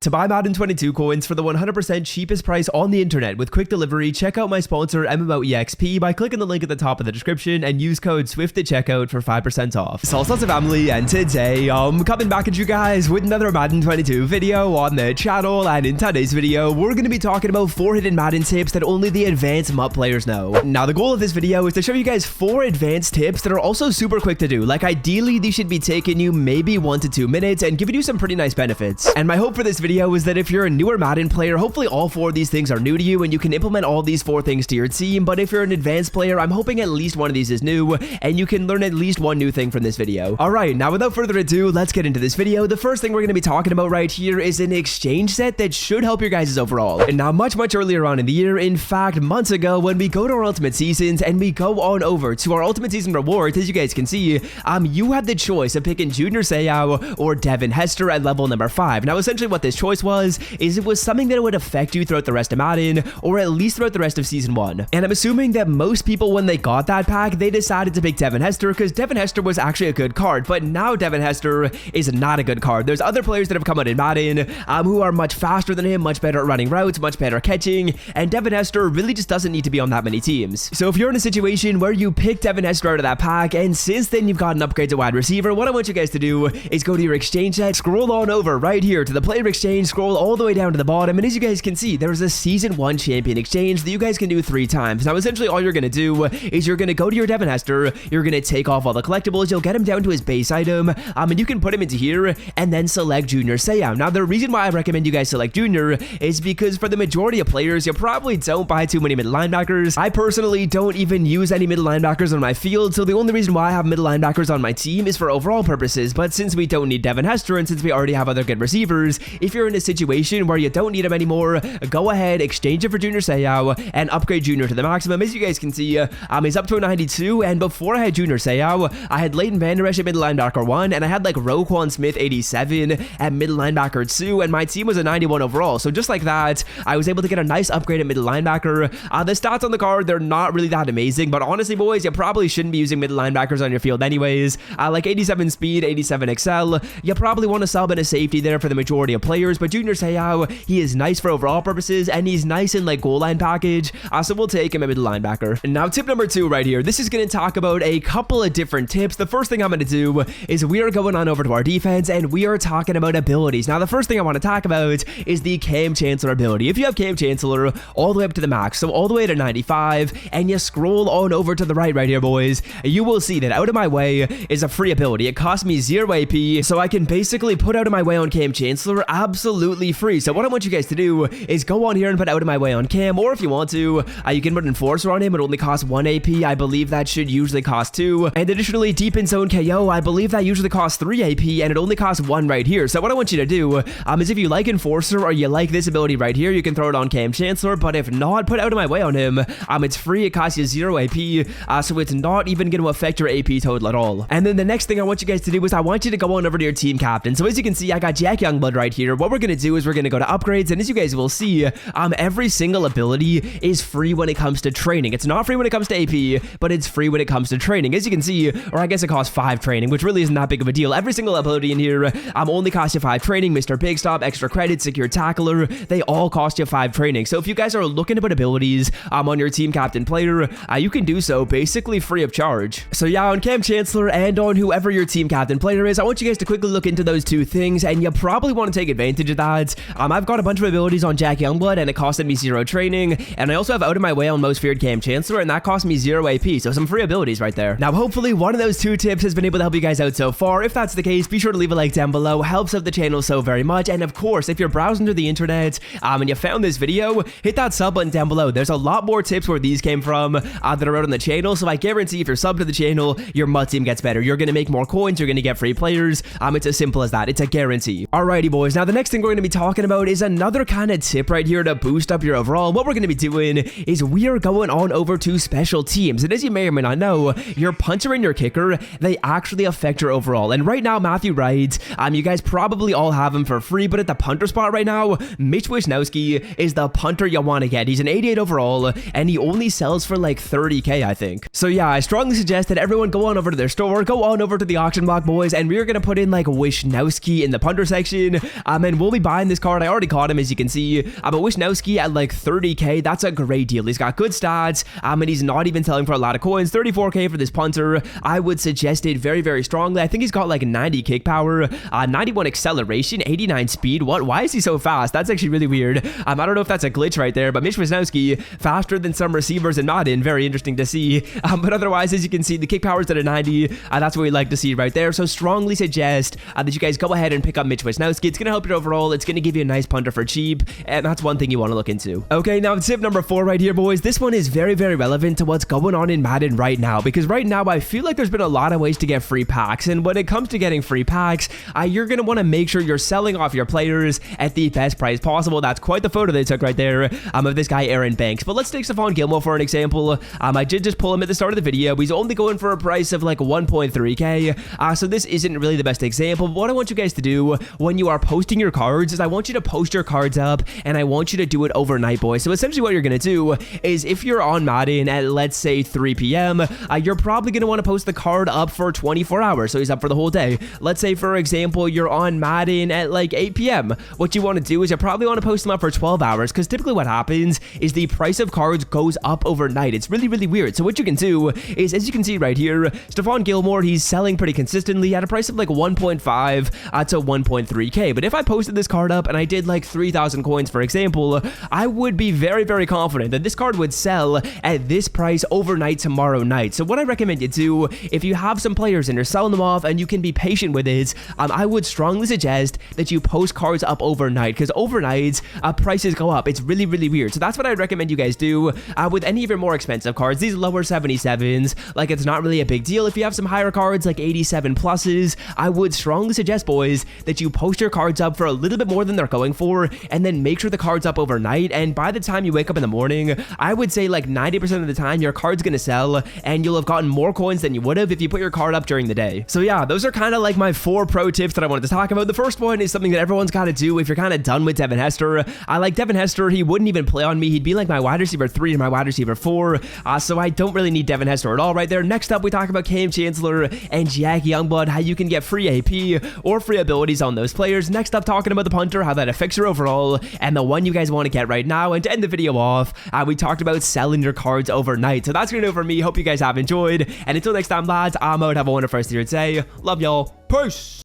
To buy Madden 22 coins for the 100% cheapest price on the internet with quick delivery, check out my sponsor MMOEXP by clicking the link at the top of the description and use code SWIFT at checkout for 5% off. Salsa family, and today I'm coming back at you guys with another Madden 22 video on the channel, and in today's video we're going to be talking about 4 hidden Madden tips that only the advanced MUT players know. Now the goal of this video is to show you guys 4 advanced tips that are also super quick to do. Like ideally these should be taking you maybe 1 to 2 minutes and giving you some pretty nice benefits. And my hope for this video is that if you're a newer Madden player, hopefully all 4 of these things are new to you and you can implement all these 4 things to your team. But if you're an advanced player, I'm hoping at least one of these is new and you can learn at least one new thing from this video. Alright, now without further ado, let's get into this video. The first thing we're going to be talking about right here is an exchange set that should help your guys' overall. And now much earlier on in the year, in fact months ago, when we go to our ultimate seasons and we go on over to our ultimate season rewards, as you guys can see, you had the choice of picking juniou or devin hester at level number 5. Now essentially what this choice was is it was something that would affect you throughout the rest of Madden, or at least throughout the rest of season 1. And I'm assuming that most people, when they got that pack, they decided to pick devin hester because devin hester was actually a good card. But now devin hester is not a good card. There's other players that have come out in Madden who are much faster than him, much better at running routes, much better at catching, and devin hester really just doesn't need to be on that many teams. So if you're in a situation where you pick devin hester out of that pack and since then you've got an upgrade to wide receiver, what I want you guys to do is go to your exchange set, scroll on over right here to the player exchange, scroll all the way down to the bottom, and as you guys can see, there's a season 1 champion exchange that you guys can do 3 times. Now essentially all you're gonna do is you're gonna go to your devin hester, you're gonna take off all the collectibles, you'll get him down to his base item, and you can put him into here and then select juniou. Now the reason why I recommend you guys select junior is because for the majority of players, you probably don't buy too many middle linebackers. I personally don't even use any middle linebackers on my field, so the only reason why I have middle linebackers on my team is for overall purposes. But since we don't need devin hester and since we already have other good receivers, if you're in a situation where you don't need him anymore, go ahead, exchange it for juniou and upgrade junior to the maximum. As you guys can see, he's up to a 92, and before I had juniou, I had Leighton Vander Esch at middle linebacker 1, and I had like Roquan Smith 87 at middle linebacker 2, and my team was a 91 overall. So just like that, I was able to get a nice upgrade at middle linebacker. The stats on the card, they're not really that amazing, but honestly boys, you probably shouldn't be using middle linebackers on your field anyways. Like 87 speed, 87 excel, you probably want to sub in a safety there for the majority of players, but juniou, he is nice for overall purposes, and he's nice in like goal line package, so we'll take him at middle linebacker. And now tip number 2 right here, this is going to talk about a couple of different tips. The first thing I'm going to do is we are going on over to our defense and we are talking about abilities. Now the first thing I want to talk about is the Cam Chancellor ability. If you have Cam Chancellor all the way up to the max, so all the way to 95, and you scroll on over to the right here boys, you will see that Out of My Way is a free ability. It costs me 0 AP, so I can basically put Out of My Way on Cam Chancellor absolutely free. So what I want you guys to do is go on here and put Out of My Way on Cam, or if you want to, you can put Enforcer on him. It only costs 1 AP. I believe that should usually cost 2, and additionally Deep in Zone KO, I believe that usually costs 3 AP, and it only costs 1 right here. So what I want you to do is if you like Enforcer or you like this ability right here, you can throw it on Cam Chancellor, but if not, put Out of My Way on him. It's free, it costs you 0 AP, so it's not even going to affect your AP total at all. And then the next thing I want you guys to do is I want you to go on over to your team captain. So as you can see, I got Jack Youngblood right here. What we're going to do is we're going to go to upgrades, and as you guys will see, every single ability is free when it comes to training. It's not free when it comes to AP, but it's free when it comes to training. As you can see, or I guess it costs 5 training, which really isn't that big of a deal. Every single ability in here only costs you 5 training. Mr. Big Stop, Extra Credit, Secure Tackler, they all cost you 5 training. So if you guys are looking to put abilities on your team captain player, you can do so basically free of charge. So yeah, on Cam Chancellor and on whoever your team captain player is, I want you guys to quickly look into those 2 things, and you probably want to take advantage of that. I've got a bunch of abilities on Jack Youngblood, and it costed me 0 training, and I also have Out of My Way on Most Feared Cam Chancellor, and that cost me 0 AP, so some free abilities right there. Now hopefully one of those 2 tips has been able to help you guys out so far. If that's the case, be sure to leave a like down below, helps out the channel so very much. And of course, if you're browsing through the internet and you found this video, hit that sub button down below. There's a lot more tips where these came from that are out on the channel, so I guarantee if you're subbed to the channel, your MUT team gets better. You're going to make more coins, you're going to get free players. It's as simple as that. It's a guarantee. Alrighty boys, now the next thing we're going to be talking about is another kind of tip right here to boost up your overall. What we're going to be doing is we are going on over to special teams, and as you may or may not know, your punter and your kicker, they actually affect your overall. And right now Matthew Wright, you guys probably all have him for free, but at the punter spot right now, Mitch Wisnowski is the punter you want to get. He's an 88 overall, and he only sells for like 30k I think. So yeah, I strongly suggest that everyone go on over to their store, go on over to the auction block boys, and we're going to put in like Wisnowski in the punter section, and and we'll be buying this card. I already caught him, as you can see. But Wisniewski at like 30k, that's a great deal. He's got good stats, and he's not even selling for a lot of coins. 34k for this punter. I would suggest it very, very strongly. I think he's got like 90 kick power, 91 acceleration, 89 speed. What? Why is he so fast? That's actually really weird. I don't know if that's a glitch right there, but Mitch Wisniewski, faster than some receivers in Madden. Very interesting to see. But otherwise, as you can see, the kick power's at a 90. That's what we like to see right there. So strongly suggest that you guys go ahead and pick up Mitch Wisniewski. It's going to help you overall. It's going to give you a nice punter for cheap, and that's one thing you want to look into. Okay, now tip number 4 right here, boys. This one is very, very relevant to what's going on in Madden right now, because right now I feel like there's been a lot of ways to get free packs, and when it comes to getting free packs, you're going to want to make sure you're selling off your players at the best price possible. That's quite the photo they took right there of this guy Aaron Banks. But let's take Stephon Gilmore for an example. I did just pull him at the start of the video. He's only going for a price of like 1.3k, so this isn't really the best example. But what I want you guys to do when you are posting your cards is I want you to post your cards up, and I want you to do it overnight, boys. So essentially what you're going to do is if you're on Madden at, let's say, 3 p.m., you're probably going to want to post the card up for 24 hours, so he's up for the whole day. Let's say, for example, you're on Madden at like 8 p.m. What you want to do is you probably want to post them up for 12 hours, because typically what happens is the price of cards goes up overnight. It's really, really weird. So what you can do is, as you can see right here, Stephon Gilmore, he's selling pretty consistently at a price of like 1.5 to 1.3k. But if I posted this card up and I did like 3,000 coins, for example, I would be very, very confident that this card would sell at this price overnight tomorrow night. So what I recommend you do, if you have some players and you're selling them off and you can be patient with it, I would strongly suggest that you post cards up overnight, because overnight prices go up. It's really, really weird. So that's what I'd recommend you guys do with any of your more expensive cards. These lower 77s, like, it's not really a big deal. If you have some higher cards like 87 pluses, I would strongly suggest, boys, that you post your cards up for a little bit more than they're going for, and then make sure the card's up overnight. And by the time you wake up in the morning, I would say like 90% of the time your card's gonna sell, and you'll have gotten more coins than you would have if you put your card up during the day. So yeah, those are kind of like my 4 pro tips that I wanted to talk about. The first one is something that everyone's got to do if you're kind of done with Devin Hester. I like Devin Hester. He wouldn't even play on me. He'd be like my wide receiver 3 and my wide receiver 4. So I don't really need Devin Hester at all right there. Next up, we talk about Cam Chancellor and Jack Youngblood, how you can get free AP or free abilities on those players. Next up, talking about the punter, how that affects your overall, and the one you guys want to get right now. And to end the video off, we talked about selling your cards overnight. So that's gonna do it for me. Hope you guys have enjoyed, and until next time, lads, I'm out. Have a wonderful rest of your day. Love y'all. Peace.